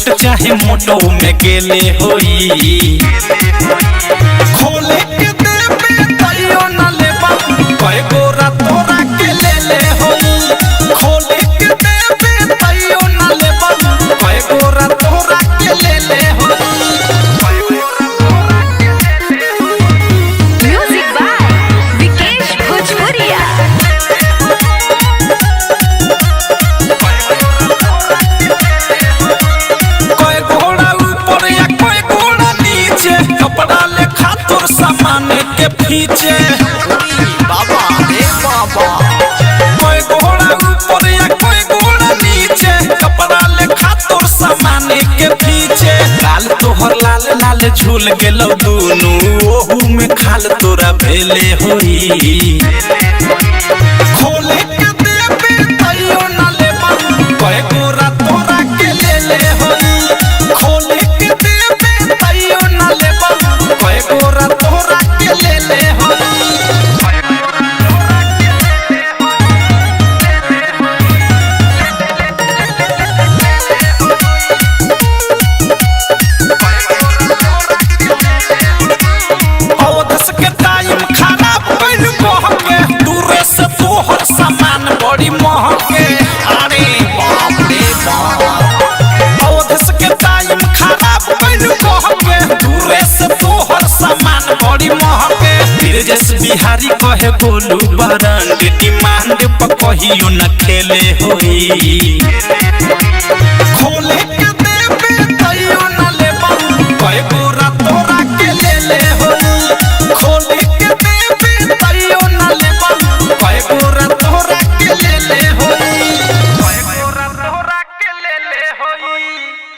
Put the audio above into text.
छोट चाहे मोटो में गेले होई खोले के देबे तइयो न लेबा कय गोरा तोरा के ले ले होई खोले के देबे तइयो न लेबा कय गोरा तोरा के ले ले होई। म्यूजिक बाय विकेश भोजपुरिया। कोई घोड़ा ऊपर या कोई घोड़ा नीचे कपड़ा ले खातुर सामान के पीछे बाबा रे बाबा कोई घोड़ा ऊपर या कोई घोड़ा नीचे कपड़ा ले खातुर सामान के पीछे लाल तोहर लाल लाल झूल गेलो दुनु ओहू में खाल तोरा भेले होई खोले के देबे तइयो न लेबा कोई गोरा तोरा के ले ले होई खोले के देबे तइयो न लेबा कोई गोरा तोरा के ले ले होई। के टाइम खराब कइल कहके दूरे से तोहर सामान बड़ी महके अरे बाप रे बाप औधस के टाइम खराब कइल कहके दूरे से तोहर सामान बड़ी महके फिर जस बिहारी कहे बोलू बरंड डिमांड पर कहियो न खेले होई।